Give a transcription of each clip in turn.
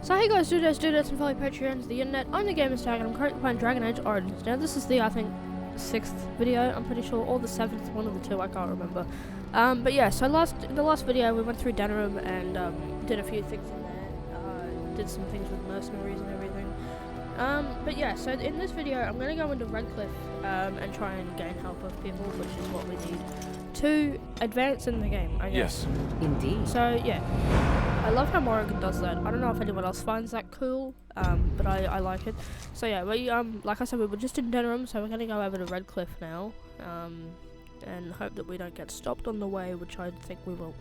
So hey guys, dudes and fellow Patreons of the internet, I'm the Gamer Stag and I'm currently playing Dragon Age Origins. Now this is the, I think, 6th video, I'm pretty sure, or the 7th, one of the two, I can't remember. But yeah, so in the last video we went through Denerim and did a few things in there, did some things with mercenaries and everything. But yeah, so in this video I'm going to go into REDCLIFFE and try and gain help of people, which is what we need to advance in the game, I guess. Yes. Indeed. So yeah, I love how Morrigan does that. I don't know if anyone else finds that cool, but I like it. So yeah, we like I said, we were just in Denerim, so we're gonna go over to REDCLIFFE now, and hope that we don't get stopped on the way, which I think we will,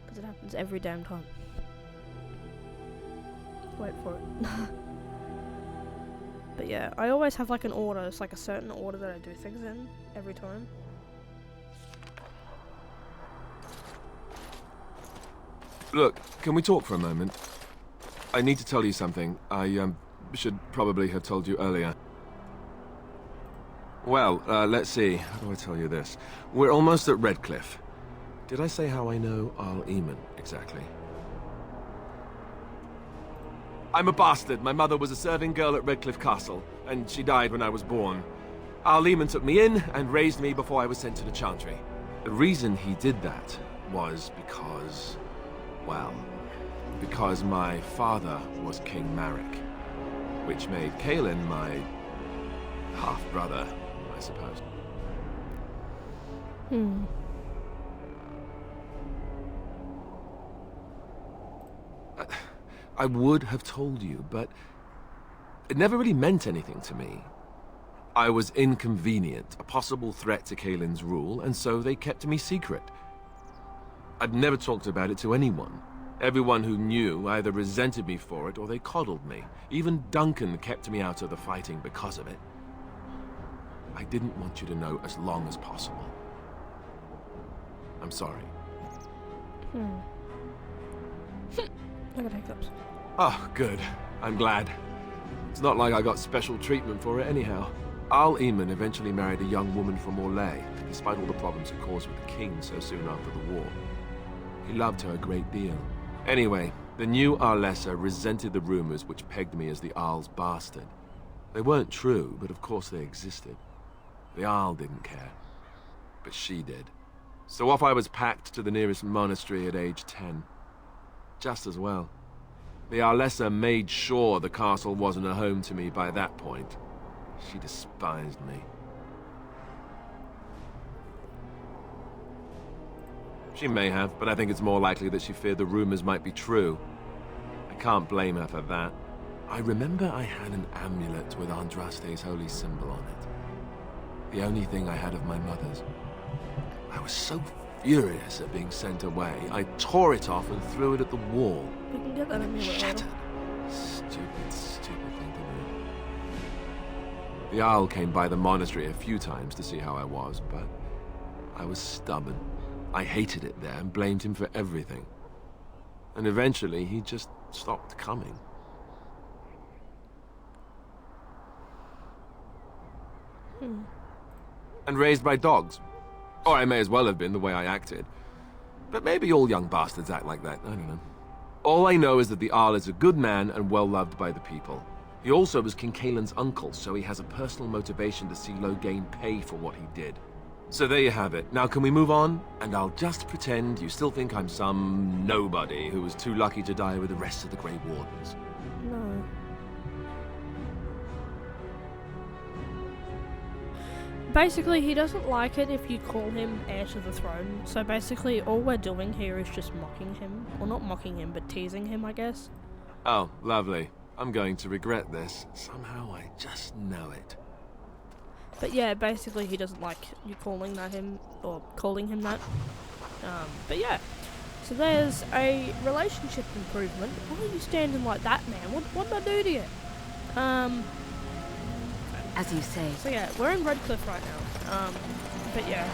because it happens every damn time. Wait for it. But yeah, I always have like an order. It's like a certain order that I do things in every time. Look, can we talk for a moment? I need to tell you something. I should probably have told you earlier. Well, let's see. How do I tell you this? We're almost at REDCLIFFE. Did I say how I know Arl Eamon exactly? I'm a bastard. My mother was a serving girl at REDCLIFFE Castle, and she died when I was born. Arl Eamon took me in and raised me before I was sent to the Chantry. The reason he did that was because... well, because my father was King Marek, which made Kaelin my half-brother, I suppose. I would have told you, but it never really meant anything to me. I was inconvenient, a possible threat to Kaelin's rule, and so they kept me secret. I'd never talked about it to anyone. Everyone who knew either resented me for it or they coddled me. Even Duncan kept me out of the fighting because of it. I didn't want you to know as long as possible. I'm sorry. I got hiccups. Oh, good. I'm glad. It's not like I got special treatment for it anyhow. Arl Eamon eventually married a young woman from Orlais, despite all the problems it caused with the king so soon after the war. He loved her a great deal. Anyway, the new Arlessa resented the rumors which pegged me as the Arl's bastard. They weren't true, but of course they existed. The Arl didn't care, but she did. So off I was packed to the nearest monastery at age 10. Just as well. The Arlessa made sure the castle wasn't a home to me by that point. She despised me. She may have, but I think it's more likely that she feared the rumors might be true. I can't blame her for that. I remember I had an amulet with Andraste's holy symbol on it. The only thing I had of my mother's. I was so furious at being sent away, I tore it off and threw it at the wall. We can get that amulet Shattered. Stupid thing to do. The Owl came by the monastery a few times to see how I was, but I was stubborn. I hated it there and blamed him for everything. And eventually, he just stopped coming. And raised my dogs. Or I may as well have been the way I acted. But maybe all young bastards act like that, I don't know. All I know is that the Arl is a good man and well-loved by the people. He also was King Kaelin's uncle, so he has a personal motivation to see Loghain pay for what he did. So there you have it. Now can we move on? And I'll just pretend you still think I'm some nobody who was too lucky to die with the rest of the Grey Wardens. No. Basically, he doesn't like it if you call him heir to the throne. So basically, all we're doing here is just mocking him. Or not mocking him, but teasing him, I guess. Oh, lovely. I'm going to regret this. Somehow I just know it. But yeah, basically he doesn't like you calling him that. But yeah, so there's a relationship improvement. Why are you standing like that, man? What did I do to you? As you say. So yeah, we're in REDCLIFFE right now. But yeah,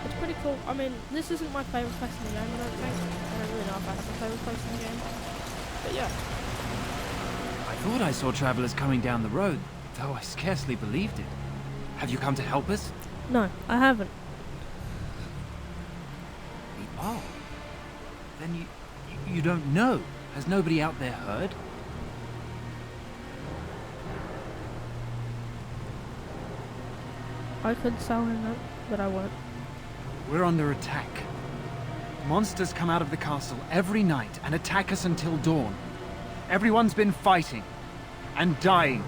it's pretty cool. I mean, this isn't my favourite place in the game, I don't think. I don't really know if I have a favourite place in the game. But yeah. I thought I saw travelers coming down the road, though I scarcely believed it. Have you come to help us? No, I haven't. Oh. Then you don't know? Has nobody out there heard? I could sell him that, but I won't. We're under attack. Monsters come out of the castle every night and attack us until dawn. Everyone's been fighting and dying.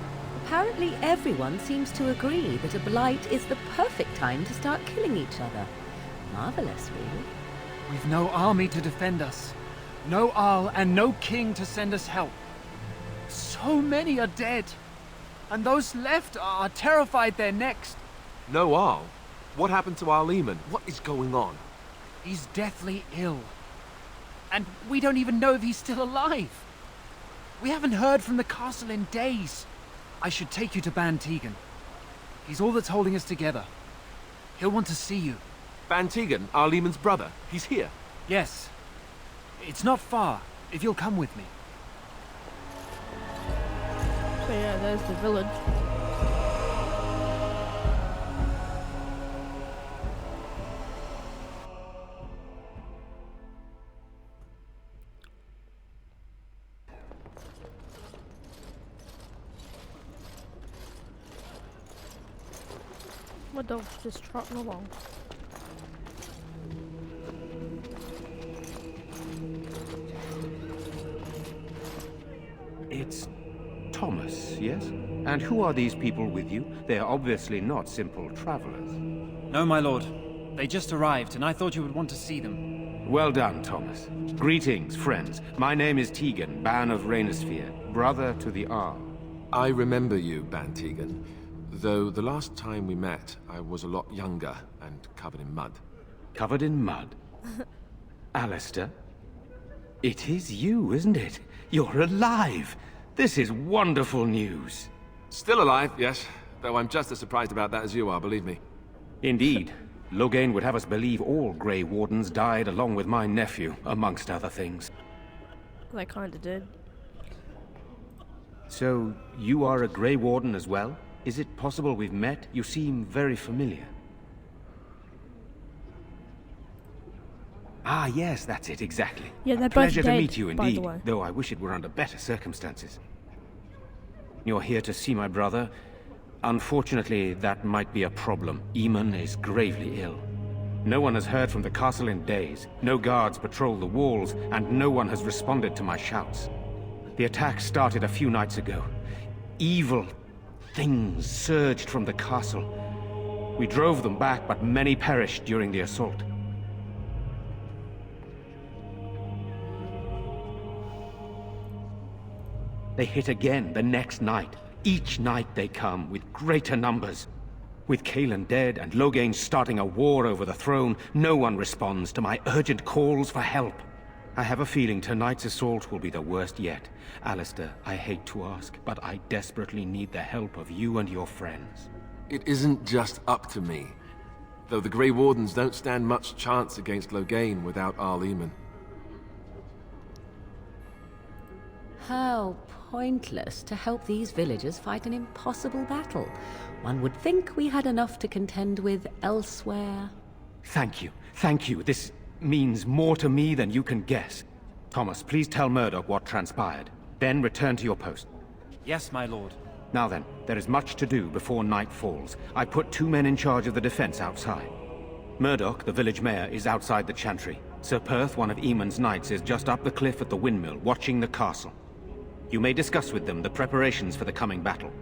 Apparently everyone seems to agree that a blight is the perfect time to start killing each other. Marvelous, really. We've no army to defend us. No Arl and no king to send us help. So many are dead. And those left are terrified they're next. No Arl? What happened to Arl Eamon? What is going on? He's deathly ill. And we don't even know if he's still alive. We haven't heard from the castle in days. I should take you to Ban Tegan. He's all that's holding us together. He'll want to see you. Ban Tegan, Arl Eamon's brother. He's here. Yes. It's not far, if you'll come with me. So yeah, there's the village. My dog's just trotting along. It's Thomas, yes? And who are these people with you? They are obviously not simple travelers. No, my lord. They just arrived, and I thought you would want to see them. Well done, Thomas. Greetings, friends. My name is Tegan, Ban of Rainersphere, brother to the Arl. I remember you, Ban Tegan. Though the last time we met, I was a lot younger and covered in mud. Covered in mud? Alistair? It is you, isn't it? You're alive! This is wonderful news. Still alive, yes. Though I'm just as surprised about that as you are, believe me. Indeed. Loghain would have us believe all Grey Wardens died along with my nephew, amongst other things. They kinda did. So, you are a Grey Warden as well? Is it possible we've met? You seem very familiar. Ah, yes, that's it, exactly. Yeah, they're both Pleasure to dead, meet you by the indeed, way. though I wish it were under better circumstances. You're here to see my brother. Unfortunately, that might be a problem. Eamon is gravely ill. No one has heard from the castle in days. No guards patrol the walls, and no one has responded to my shouts. The attack started a few nights ago. Evil things surged from the castle. We drove them back, but many perished during the assault. They hit again the next night. Each night they come, with greater numbers. With Cailan dead and Loghain starting a war over the throne, no one responds to my urgent calls for help. I have a feeling tonight's assault will be the worst yet. Alistair, I hate to ask, but I desperately need the help of you and your friends. It isn't just up to me. Though the Grey Wardens don't stand much chance against Loghain without Arl Eamon. How pointless to help these villagers fight an impossible battle. One would think we had enough to contend with elsewhere. Thank you. Thank you. This means more to me than you can guess. Thomas, please tell Murdoch what transpired. Then return to your post. Yes, my lord. Now then, there is much to do before night falls. I put 2 men in charge of the defense outside. Murdoch, the village mayor, is outside the chantry. Sir Perth, one of Eamon's knights, is just up the cliff at the windmill, watching the castle. You may discuss with them the preparations for the coming battle.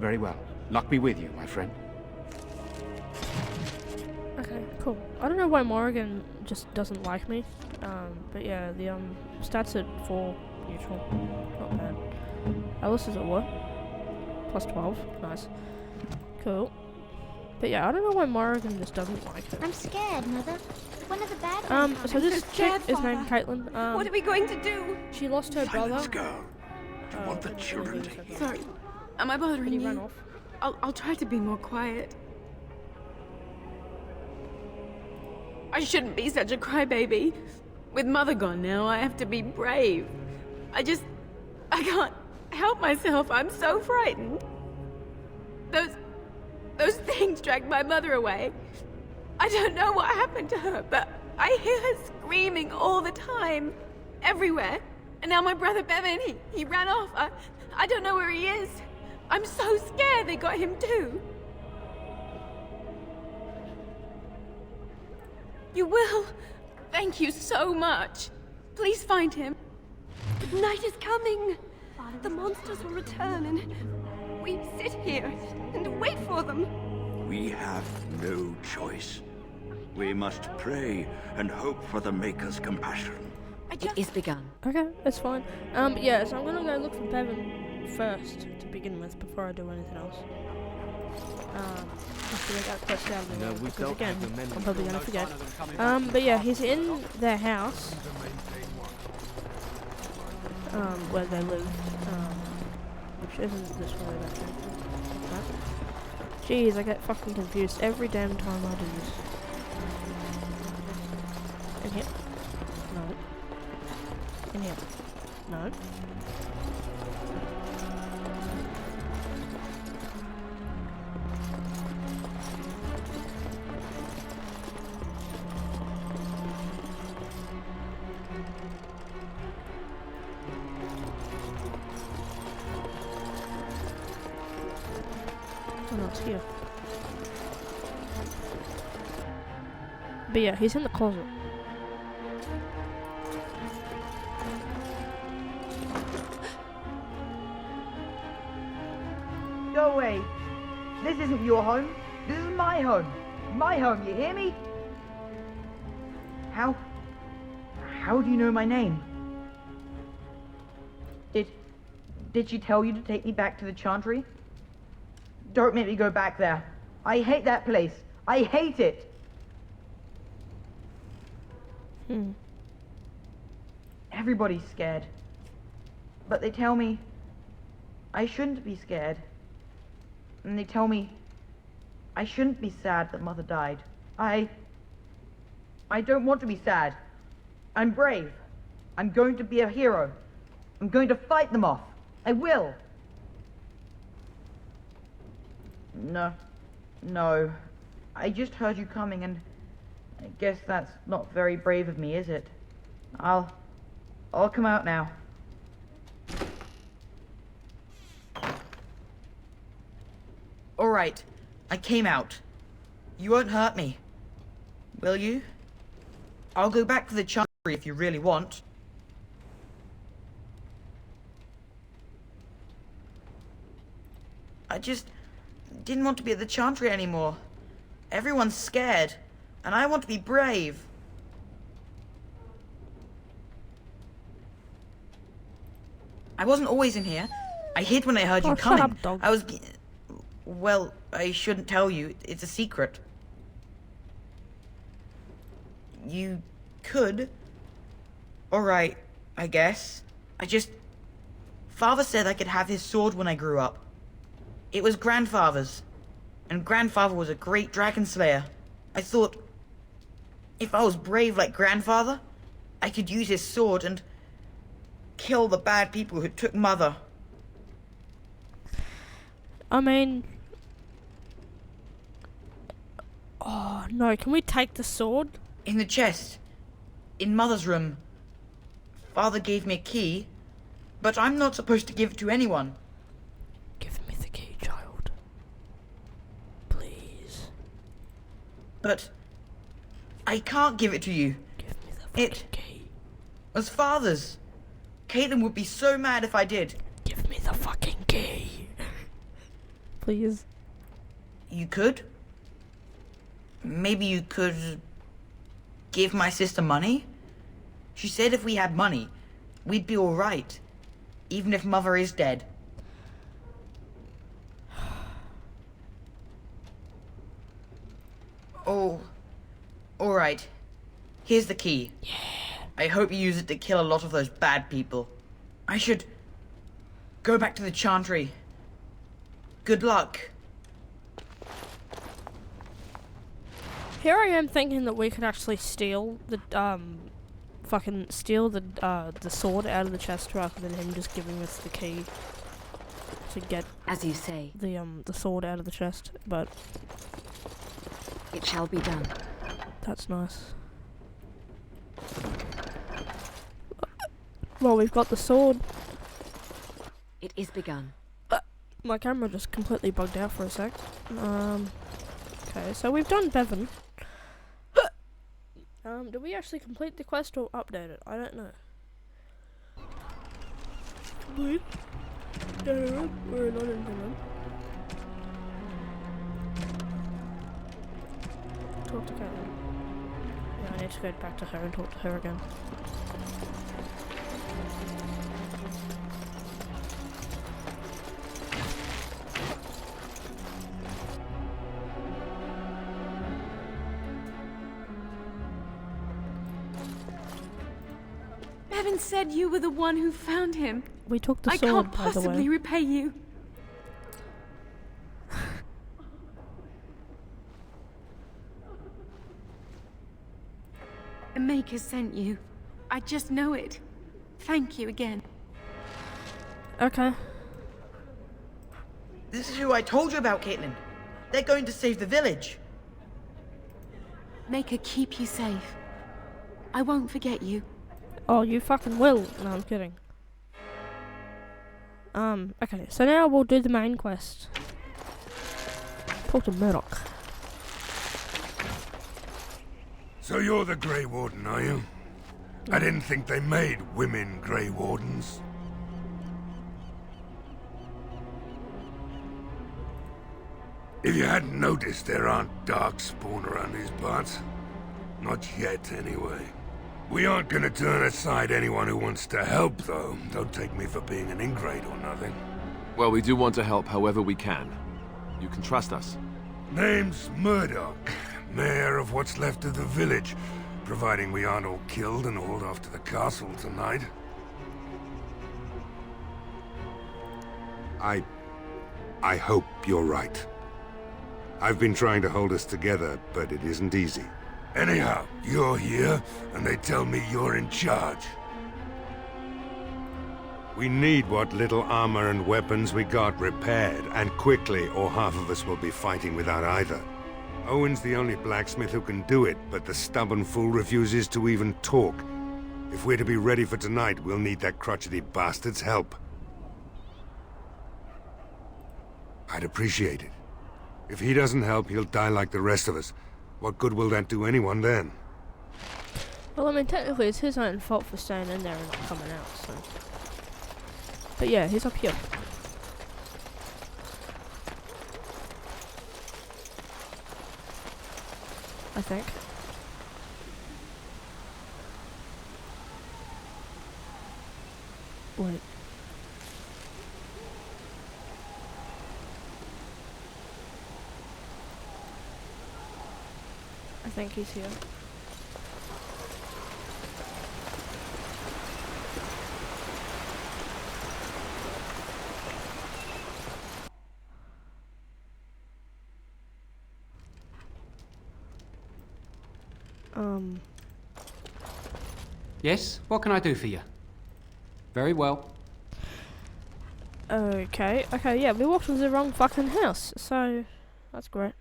Very well. Luck be with you, my friend. Okay, cool. I don't know why Morrigan just doesn't like me. But yeah, the stats at 4 neutral. Not bad. Alice is at what? Plus 12. Nice. Cool. But yeah, I don't know why Morrigan just doesn't like her. I'm scared, Mother. One of the bad guys. So this chick scared, is named Father. Caitlin. What are we going to do? She lost her brother. Girl. Do you want the children to hear? Sorry, am I bothering He ran you? off. I'll try to be more quiet. I shouldn't be such a crybaby. With Mother gone now, I have to be brave. I can't help myself. I'm so frightened. Those things dragged my mother away. I don't know what happened to her, but I hear her screaming all the time. Everywhere. And now my brother Bevan, he ran off. I don't know where he is. I'm so scared they got him too. You will? Thank you so much. Please find him. Night is coming. The monsters will return and we sit here and wait for them. We have no choice. We must pray and hope for the Maker's compassion. It is begun. Okay, that's fine. Yeah, so I'm gonna go look for Bevan first to begin with before I do anything else. Just to get that quest out of the way, because again, I'm probably gonna forget. But yeah, he's in their house. Where they live. Which isn't this way, actually. Jeez, I get fucking confused every damn time I do this. In here? No. In here? No. Oh no, it's here. But yeah, he's in the closet. Go away. This isn't your home. This is my home. My home, you hear me? How do you know my name? Did she tell you to take me back to the Chantry? Don't make me go back there. I hate that place. I hate it. Everybody's scared. But they tell me I shouldn't be scared. And they tell me I shouldn't be sad that Mother died. I don't want to be sad. I'm brave. I'm going to be a hero. I'm going to fight them off. I will. No. I just heard you coming and I guess that's not very brave of me, is it? I'll come out now. Alright, I came out. You won't hurt me. Will you? I'll go back to the Chantry if you really want. I just didn't want to be at the Chantry anymore. Everyone's scared, and I want to be brave. I wasn't always in here. I hid when I heard you coming. Shut up, dog. I was... Well, I shouldn't tell you. It's a secret. You could. Alright, I guess. Father said I could have his sword when I grew up. It was Grandfather's. And Grandfather was a great dragon slayer. I thought, if I was brave like Grandfather, I could use his sword and kill the bad people who took Mother. I mean... Oh, no. Can we take the sword? In the chest. In Mother's room. Father gave me a key, but I'm not supposed to give it to anyone. Give me the key, child. Please. But I can't give it to you. Give me the fucking key. It was Father's. Caitlin would be so mad if I did. Give me the fucking key. Please. You could? Maybe you could give my sister money? She said if we had money, we'd be alright. Even if Mother is dead. Oh, alright. Here's the key. Yeah. I hope you use it to kill a lot of those bad people. I should go back to the Chantry. Good luck. Here I am thinking that we could actually steal the the sword out of the chest rather than him just giving us the key to get, as you say, the sword out of the chest. But it shall be done. That's nice. Well, we've got the sword. It is begun. My camera just completely bugged out for a sec. Okay, so we've done Bevan. Did we actually complete the quest or update it? I don't know. Complete? No, we're not in Bevan. Talk to Caitlin. Yeah, I need to go back to her and talk to her again. Bevan said you were the one who found him. We took the I sword, can't by the way. possibly repay you. The Maker sent you. I just know it. Thank you again. Okay. This is who I told you about, Caitlin. They're going to save the village. Maker keep you safe. I won't forget you. Oh, you fucking will. No, I'm kidding. Okay, so now we'll do the main quest. Talk to Murdoch. So you're the Grey Warden, are you? I didn't think they made women Grey Wardens. If you hadn't noticed, there aren't darkspawn around these parts. Not yet, anyway. We aren't gonna turn aside anyone who wants to help, though. Don't take me for being an ingrate or nothing. Well, we do want to help however we can. You can trust us. Name's Murdoch, mayor of what's left of the village, providing we aren't all killed and hauled off to the castle tonight. I hope you're right. I've been trying to hold us together, but it isn't easy. Anyhow, you're here, and they tell me you're in charge. We need what little armor and weapons we got repaired, and quickly, or half of us will be fighting without either. Owen's the only blacksmith who can do it, but the stubborn fool refuses to even talk. If we're to be ready for tonight, we'll need that crotchety bastard's help. I'd appreciate it. If he doesn't help, he'll die like the rest of us. What good will that do anyone then? Well, I mean, technically it's his own fault for staying in there and not coming out, so... But yeah, he's up here. I think. Wait. I think he's here. Yes? What can I do for you? Very well. Okay, yeah, we walked into the wrong fucking house, so that's great.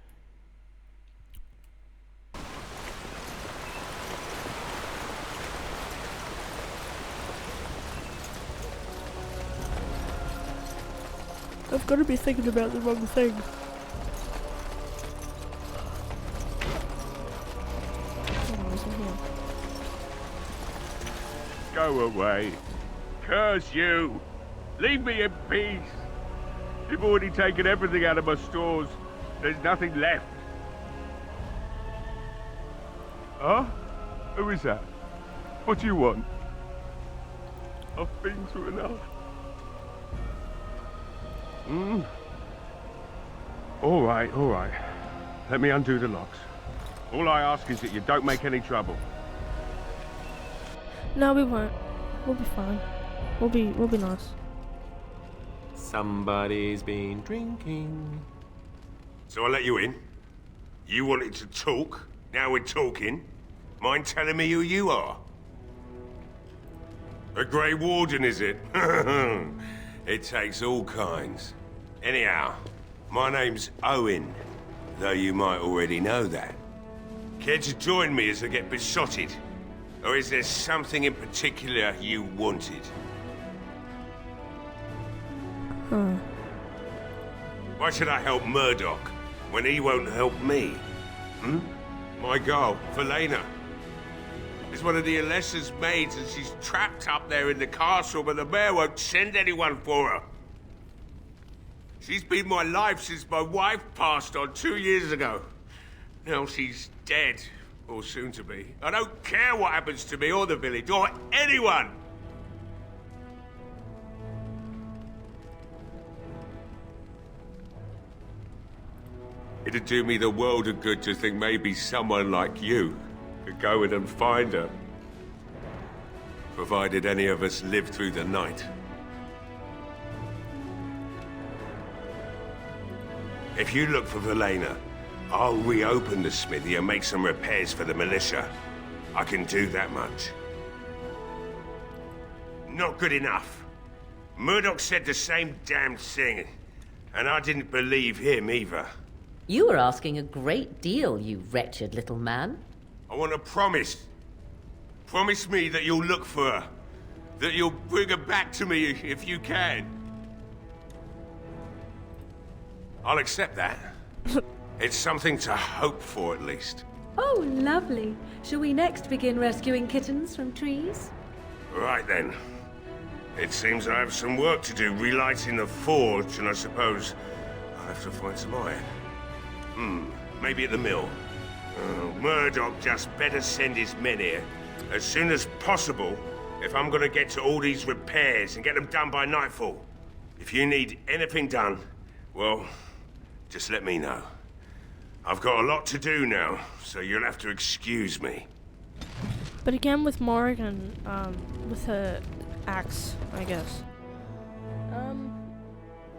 I've got to be thinking about the wrong thing. Go away. Curse you. Leave me in peace. You've already taken everything out of my stores. There's nothing left. Huh? Who is that? What do you want? I've been through enough. All right. Let me undo the locks. All I ask is that you don't make any trouble. No, we won't. We'll be fine. We'll be nice. Somebody's been drinking. So I let you in. You wanted to talk. Now we're talking. Mind telling me who you are? A Grey Warden, is it? It takes all kinds. Anyhow, my name's Owen, though you might already know that. Care to join me as I get besotted? Or is there something in particular you wanted? Why should I help Murdoch when he won't help me? My girl, Velena, is one of the Alessa's maids, and she's trapped up there in the castle, but the mayor won't send anyone for her. She's been my life since my wife passed on 2 years ago. Now she's dead, or soon to be. I don't care what happens to me or the village, or anyone! It'd do me the world of good to think maybe someone like you could go in and find her. Provided any of us live through the night. If you look for Velena, I'll reopen the smithy and make some repairs for the militia. I can do that much. Not good enough. Murdoch said the same damn thing, and I didn't believe him either. You were asking a great deal, you wretched little man. I want a promise. Promise me that you'll look for her. That you'll bring her back to me if you can. I'll accept that. It's something to hope for, at least. Oh, lovely. Shall we next begin rescuing kittens from trees? Right then. It seems I have some work to do relighting the forge, and I suppose I'll have to find some iron. Maybe at the mill. Murdoch just better send his men here as soon as possible if I'm gonna get to all these repairs and get them done by nightfall. If you need anything done, well, just let me know. I've got a lot to do now, so you'll have to excuse me. But again with Morrigan, with her axe, I guess.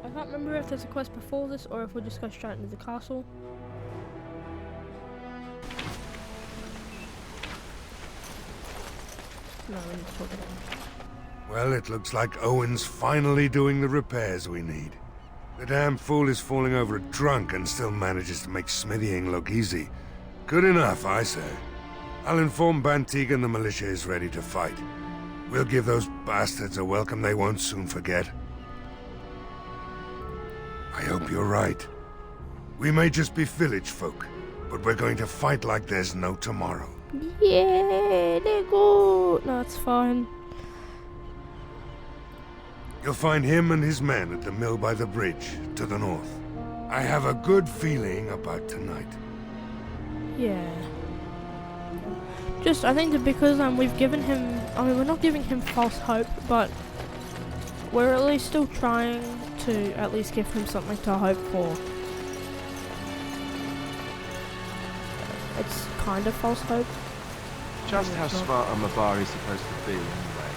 I can't remember if there's a quest before this or if we'll just go straight into the castle. No, we need to talk about it. Well, it looks like Owen's finally doing the repairs we need. The damn fool is falling over drunk and still manages to make smithying look easy. Good enough, I say. I'll inform Bantigan the militia is ready to fight. We'll give those bastards a welcome they won't soon forget. I hope you're right. We may just be village folk, but we're going to fight like there's no tomorrow. Yeah, they go. No, it's fine. You'll find him and his men at the mill by the bridge, to the north. I have a good feeling about tonight. Yeah. Just, I think that because we've given him, I mean, we're not giving him false hope, but we're at least still trying to at least give him something to hope for. It's kind of false hope. Just how smart a Mabar is supposed to be, anyway.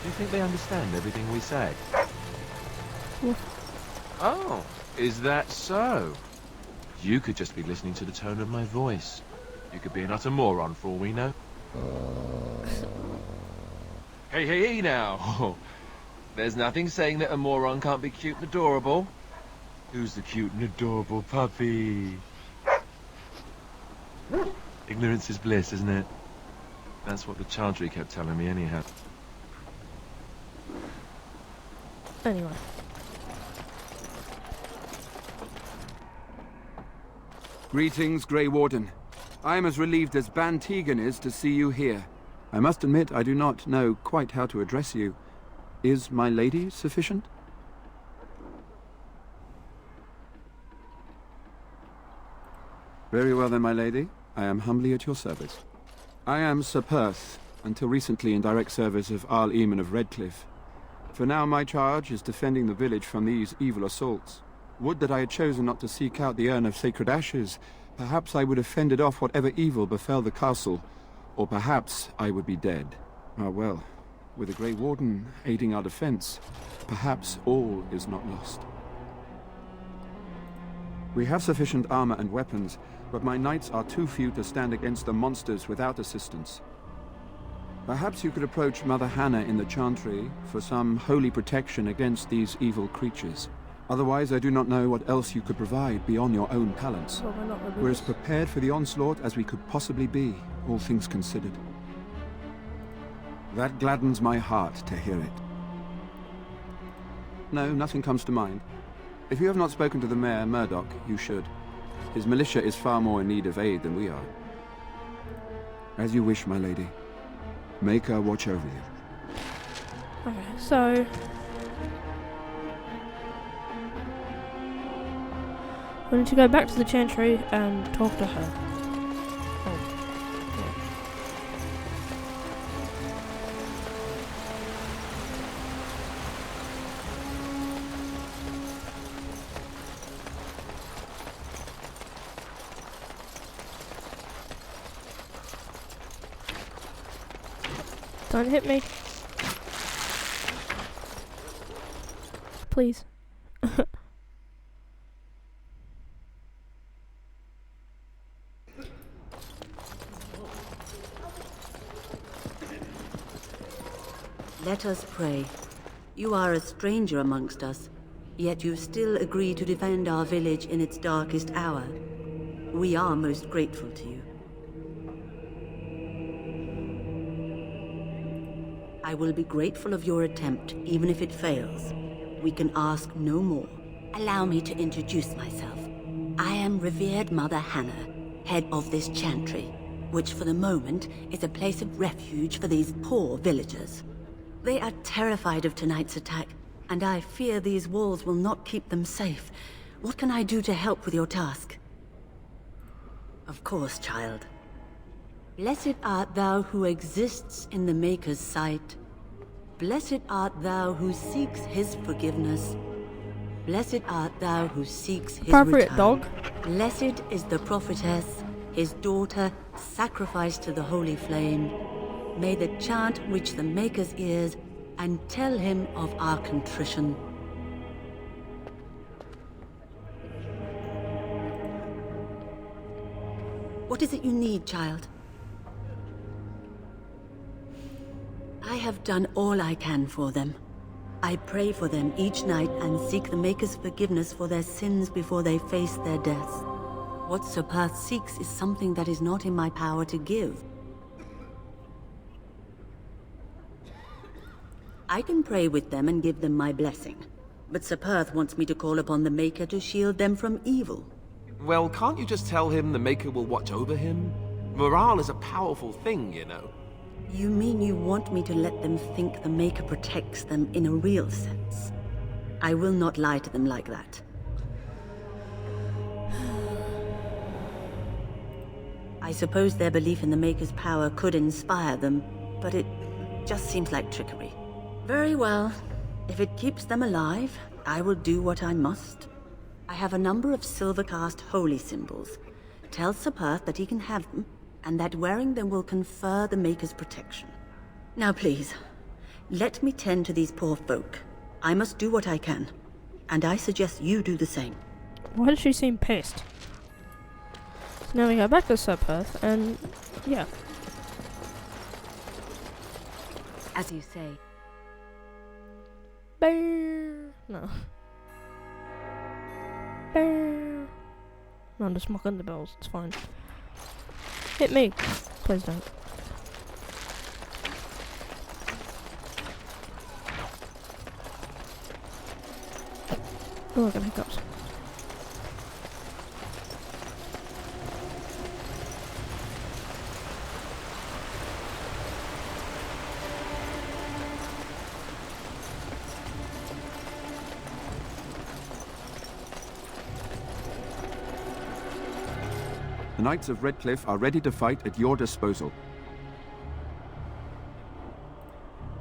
Do you think they understand everything we say? Well, oh, is that so? You could just be listening to the tone of my voice. You could be an utter moron for all we know. Hey now! There's nothing saying that a moron can't be cute and adorable. Who's the cute and adorable puppy? Ignorance is bliss, isn't it? That's what the Chantry kept telling me anyhow. anyway. Greetings, Grey Warden. I am as relieved as Bantigan is to see you here. I must admit I do not know quite how to address you. Is my lady sufficient? Very well then, my lady. I am humbly at your service. I am Sir Perth, until recently in direct service of Arl Eamon of Redcliffe. For now my charge is defending the village from these evil assaults. Would that I had chosen not to seek out the urn of sacred ashes. Perhaps I would have fended off whatever evil befell the castle, or perhaps I would be dead. Ah well, with the Grey Warden aiding our defense, perhaps all is not lost. We have sufficient armor and weapons, but my knights are too few to stand against the monsters without assistance. Perhaps you could approach Mother Hannah in the Chantry for some holy protection against these evil creatures. Otherwise, I do not know what else you could provide beyond your own talents. Well, we're as prepared for the onslaught as we could possibly be, all things considered. That gladdens my heart to hear it. No, nothing comes to mind. If you have not spoken to the Mayor, Murdoch, you should. His militia is far more in need of aid than we are. As you wish, my lady. Maker watch over you. Okay, so... we need to go back to the Chantry and talk to her. Don't hit me. Please. Let us pray. You are a stranger amongst us, yet you still agree to defend our village in its darkest hour. We are most grateful to you. I will be grateful of your attempt, even if it fails. We can ask no more. Allow me to introduce myself. I am revered Mother Hannah, head of this chantry, which for the moment is a place of refuge for these poor villagers. They are terrified of tonight's attack, and I fear these walls will not keep them safe. What can I do to help with your task? Of course, child. Blessed art thou who exists in the Maker's sight. Blessed art thou who seeks his forgiveness. Blessed art thou who seeks his Appropriate return. dog. Blessed is the prophetess, his daughter, sacrificed to the holy flame. May the chant reach the Maker's ears and tell him of our contrition. What is it you need, child? I have done all I can for them. I pray for them each night and seek the Maker's forgiveness for their sins before they face their deaths. What Sir Perth seeks is something that is not in my power to give. I can pray with them and give them my blessing, but Sir Perth wants me to call upon the Maker to shield them from evil. Well, can't you just tell him the Maker will watch over him? Morale is a powerful thing, you know. You mean you want me to let them think the Maker protects them in a real sense? I will not lie to them like that. I suppose their belief in the Maker's power could inspire them, but it just seems like trickery. Very well. If it keeps them alive, I will do what I must. I have a number of silver-cast holy symbols. Tell Sir Perth that he can have them, and that wearing them will confer the Maker's protection. Now please, let me tend to these poor folk. I must do what I can, and I suggest you do the same. Why does she seem pissed? So now we go back to Sir Perth, and yeah. As you say. Bear. No. Bear. No, I'm just mocking the bells, it's fine. Hit me. Please don't. Oh, I got hiccups. The Knights of Redcliffe are ready to fight at your disposal.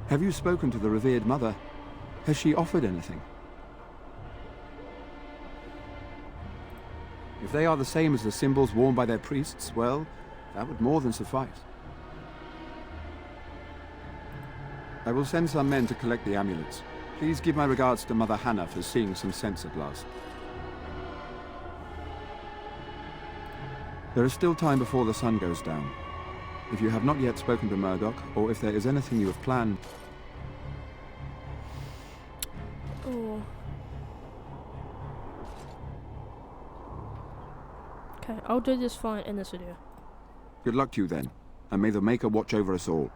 Have you spoken to the revered mother? Has she offered anything? If they are the same as the symbols worn by their priests, well, that would more than suffice. I will send some men to collect the amulets. Please give my regards to Mother Hannah for seeing some sense at last. There is still time before the sun goes down. If you have not yet spoken to Murdoch, or if there is anything you have planned... Oh. Okay, I'll do this fine in this video. Good luck to you then, and may the Maker watch over us all.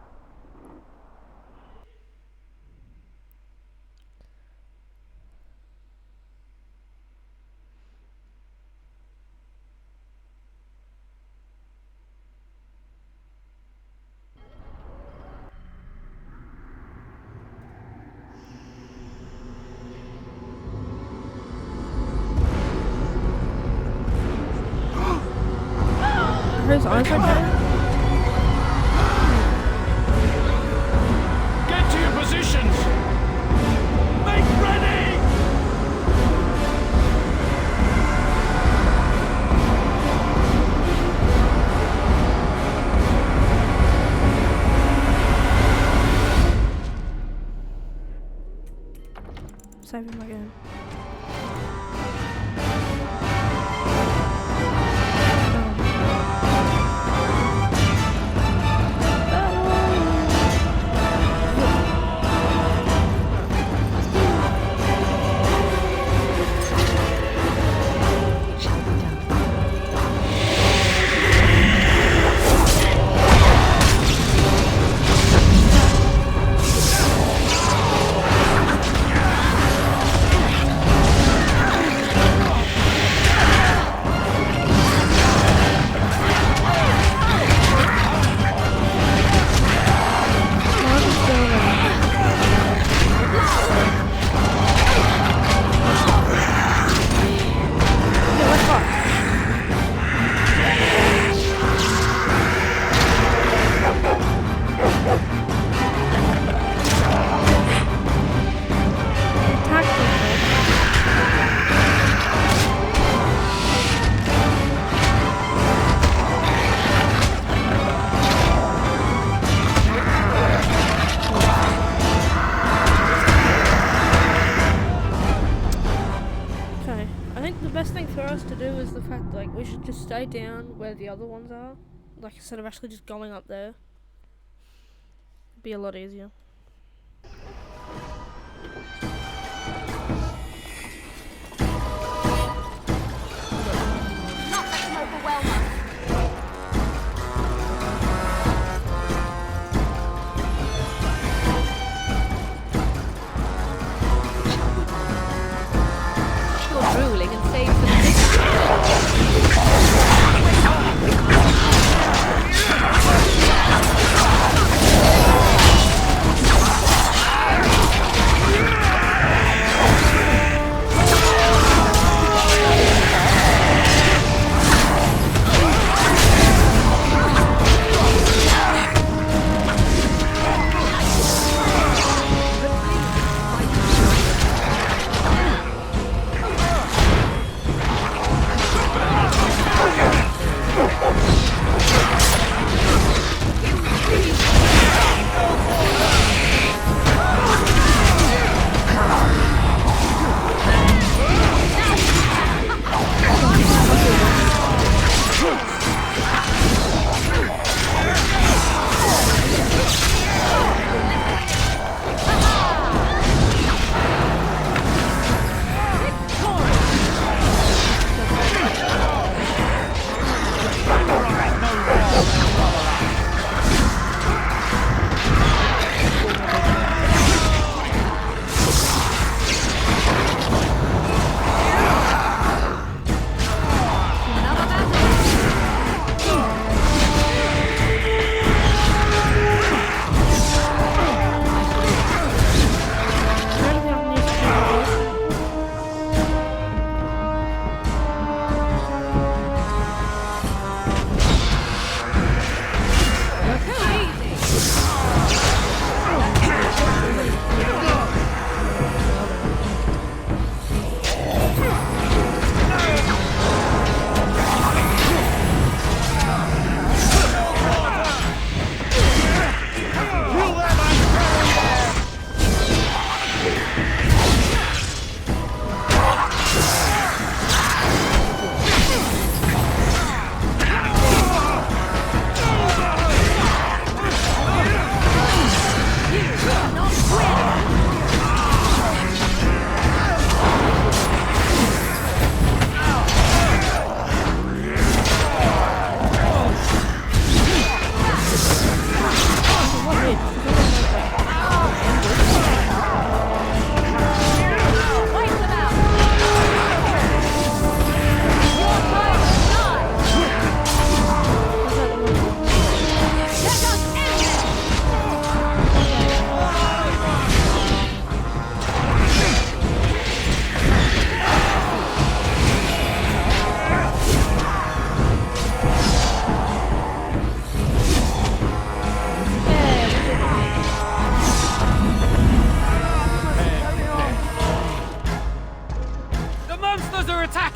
his eyes okay? Get to your positions! Make ready! Save him again. We should just stay down where the other ones are, like instead of actually just going up there. It'd be a lot easier. Not let them overwhelm us. You're drooling and save for the next.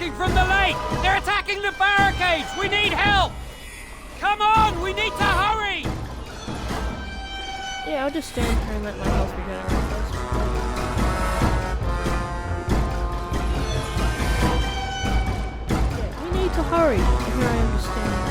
attacking from the lake! They're attacking the barricades! We need help! Come on, we need to hurry! Yeah, I'll just stand here and let my health regenerate first. Yeah, we need to hurry. And here I am just standing.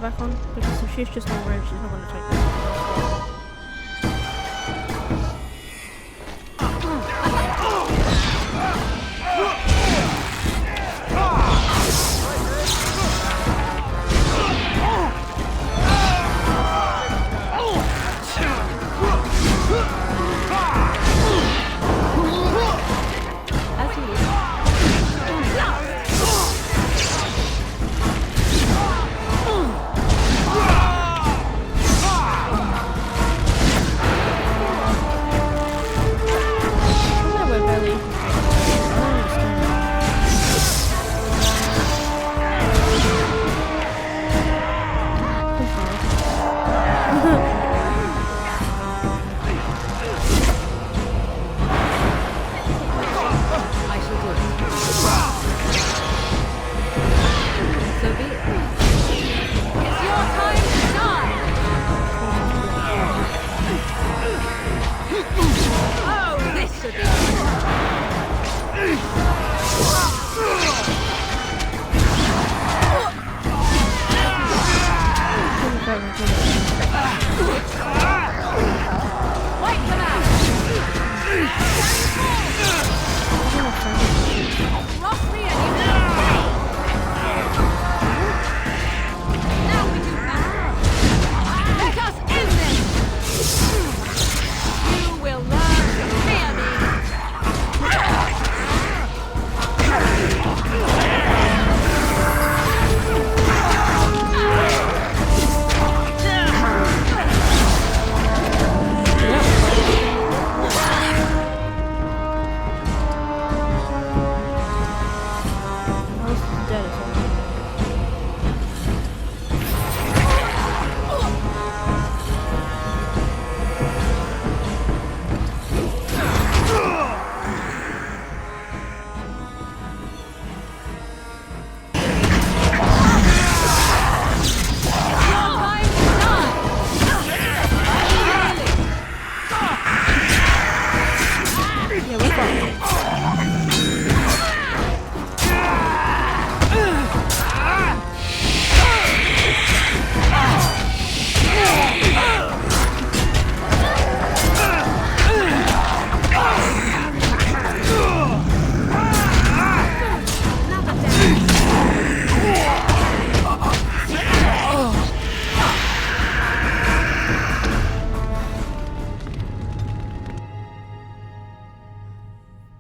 Back on because if she's just not range, she's not going to take that.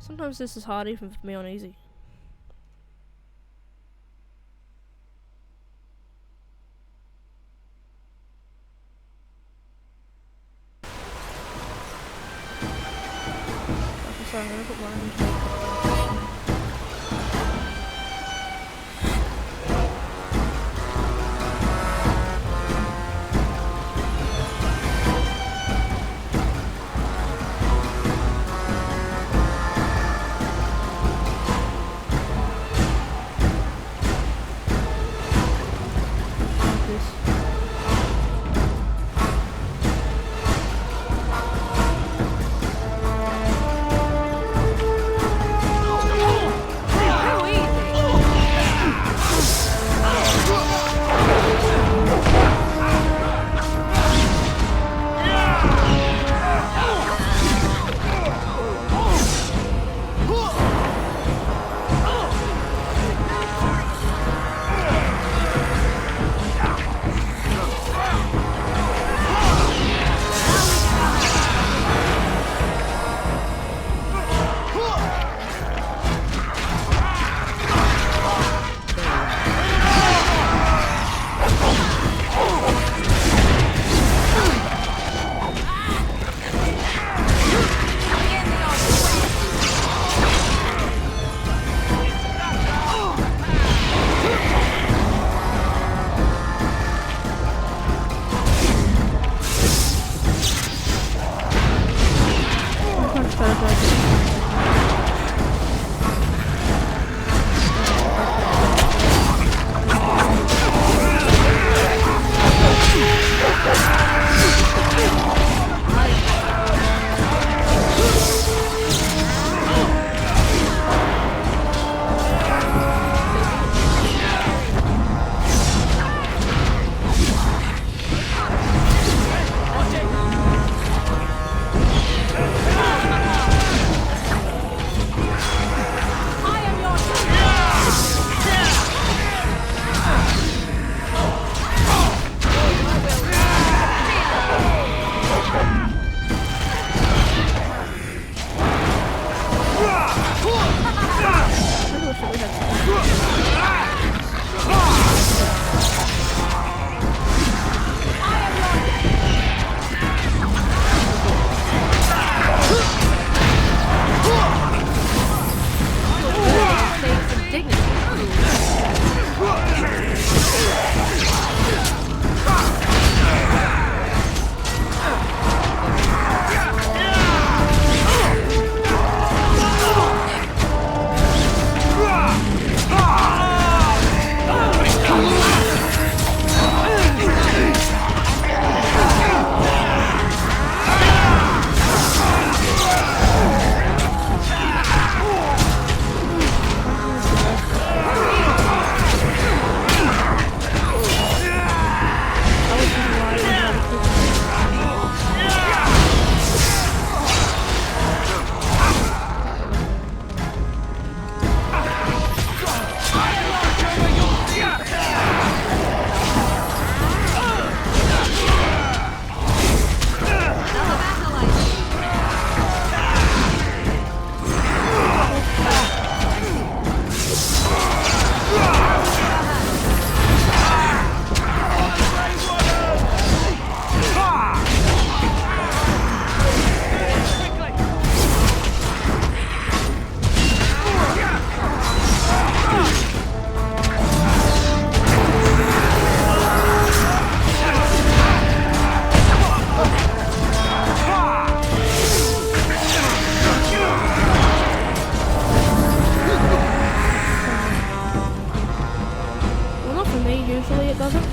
Sometimes this is hard even for me on easy. Okay, so I'm gonna put mine into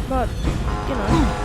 but, you know.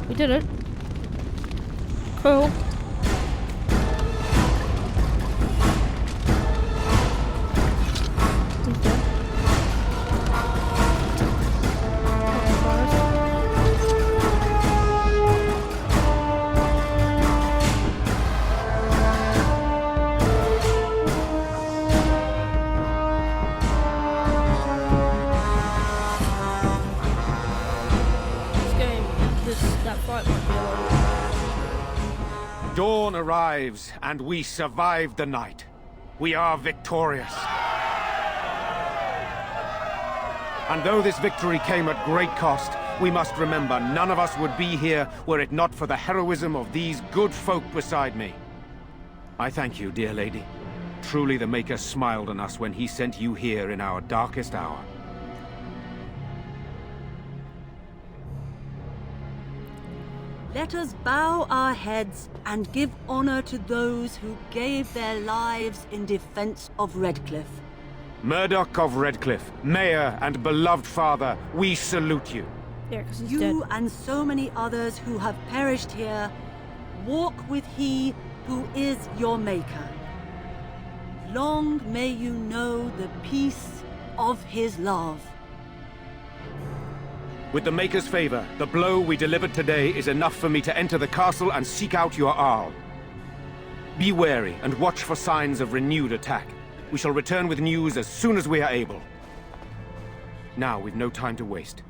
We did it. Cool. Dawn arrives, and we survived the night. We are victorious. And though this victory came at great cost, we must remember none of us would be here were it not for the heroism of these good folk beside me. I thank you, dear lady. Truly the Maker smiled on us when he sent you here in our darkest hour. Let us bow our heads and give honor to those who gave their lives in defense of Redcliffe. Murdoch of Redcliffe, Mayor and beloved father, we salute you. Yeah, 'cause he's you dead. and so many others who have perished here, walk with he who is your Maker. Long may you know the peace of his love. With the Maker's favor, the blow we delivered today is enough for me to enter the castle and seek out your Arl. Be wary and watch for signs of renewed attack. We shall return with news as soon as we are able. Now we've no time to waste.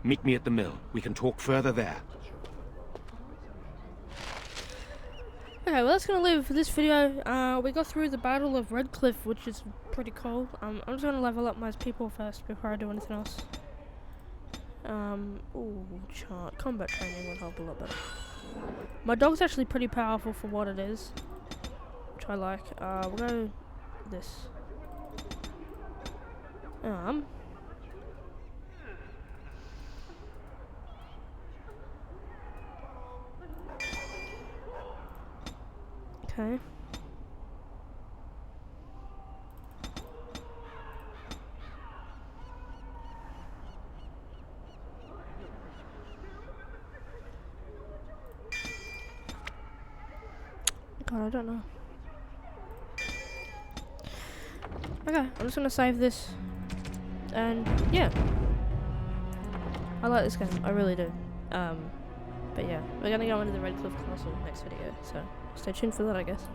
Meet me at the mill. We can talk further there. Okay, well that's gonna leave it for this video. We got through the Battle of Redcliffe, which is pretty cool. I'm just gonna level up my people first before I do anything else. Ooh, chart. Combat training would help a lot better. My dog's actually pretty powerful for what it is, which I like. We'll go this. Okay. God, I don't know. Okay, I'm just gonna save this. And yeah. I like this game, I really do. But yeah, we're gonna go into the Redcliffe Castle next video, so stay tuned for that, I guess.